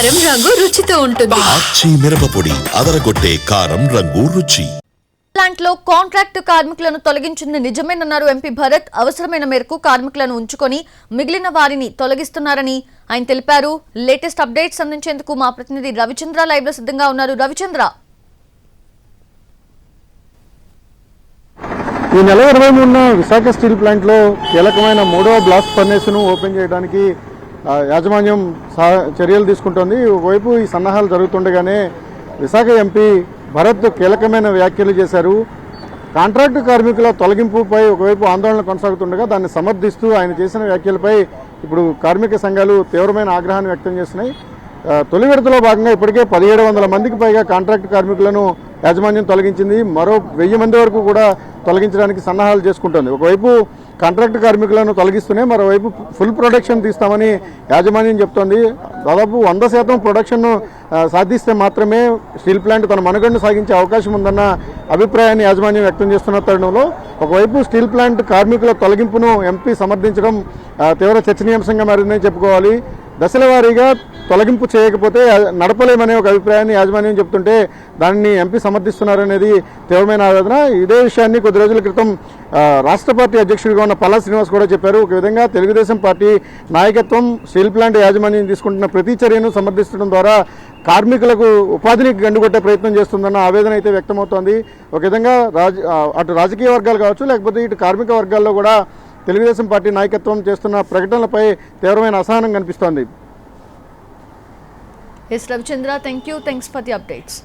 కారం రంగు రుచితో ఉంటుంది. ఆచి మిరపపొడి అదరగొట్టే కారం రంగు రుచి. ప్లాంట్ లో కాంట్రాక్ట్ కార్మికులను తొలగించింది నిజమేనన్నారు ఎంపీ భరత్. అవసరమైన మేరకు కార్మికులను ఉంచుకొని మిగిలిన వారిని తొలగిస్తున్నారని ఆయన తెలిపారు. లేటెస్ట్ అప్డేట్స్ అందించేందుకు మా ప్రతినిధి రవిచంద్ర లైవ్ లో సిద్ధంగా ఉన్నారు. రవిచంద్ర, ఈ నెల 23న విశాఖ స్టీల్ ప్లాంట్లో కీలకమైన 3వ బ్లాస్ట్ ఫర్నేస్ను ఓపెన్ చేయడానికి యాజమాన్యం చర్యలు తీసుకుంటోంది. ఒకవైపు ఈ సన్నాహాలు జరుగుతుండగానే విశాఖ ఎంపీ భరత్ కీలకమైన వ్యాఖ్యలు చేశారు. కాంట్రాక్టు కార్మికుల తొలగింపుపై ఒకవైపు ఆందోళన కొనసాగుతుండగా దాన్ని సమర్థిస్తూ ఆయన చేసిన వ్యాఖ్యలపై ఇప్పుడు కార్మిక సంఘాలు తీవ్రమైన ఆగ్రహాన్ని వ్యక్తం చేస్తున్నాయి. తొలి విడతలో భాగంగా ఇప్పటికే 1700 మందికి పైగా కాంట్రాక్టు కార్మికులను యాజమాన్యం తొలగించింది. మరో 1000 మంది వరకు కూడా తొలగించడానికి సన్నాహాలు చేసుకుంటోంది. ఒకవైపు కాంట్రాక్టు కార్మికులను తొలగిస్తూనే మరోవైపు ఫుల్ ప్రొడక్షన్ తీస్తామని యాజమాన్యం చెప్తోంది. దాదాపు 100% ప్రొడక్షన్ను సాధిస్తే మాత్రమే స్టీల్ ప్లాంట్ తన మనుగడను సాగించే అవకాశం ఉందన్న అభిప్రాయాన్ని యాజమాన్యం వ్యక్తం చేస్తున్న తరుణంలో ఒకవైపు స్టీల్ ప్లాంట్ కార్మికుల తొలగింపును ఎంపీ సమర్థించడం తీవ్ర చర్చనీయాంశంగా మారిందని చెప్పుకోవాలి. దశల వారీగా తొలగింపు చేయకపోతే నడపలేమనే ఒక అభిప్రాయాన్ని యాజమాన్యం చెప్తుంటే దాన్ని ఎంపీ సమర్థిస్తున్నారనేది తీవ్రమైన ఆవేదన. ఇదే విషయాన్ని కొద్ది రోజుల క్రితం రాష్ట్ర పార్టీ అధ్యక్షుడిగా ఉన్న పల్లా శ్రీనివాస్ కూడా చెప్పారు. ఒక విధంగా తెలుగుదేశం పార్టీ నాయకత్వం స్టీల్ ప్లాంట్ యాజమాన్యం తీసుకుంటున్న ప్రతి చర్యను సమర్థించడం ద్వారా కార్మికులకు ఉపాధిని గండుకొట్టే ప్రయత్నం చేస్తుందన్న ఆవేదన అయితే వ్యక్తమవుతోంది. ఒక విధంగా అటు రాజకీయ వర్గాలు కావచ్చు, లేకపోతే ఇటు కార్మిక వర్గాల్లో కూడా తెలుగుదేశం పార్టీ నాయకత్వం చేస్తున్న ప్రకటనలపై తీవ్రమైన అసహనం కనిపిస్తోంది. Ravichandra, thanks for the updates.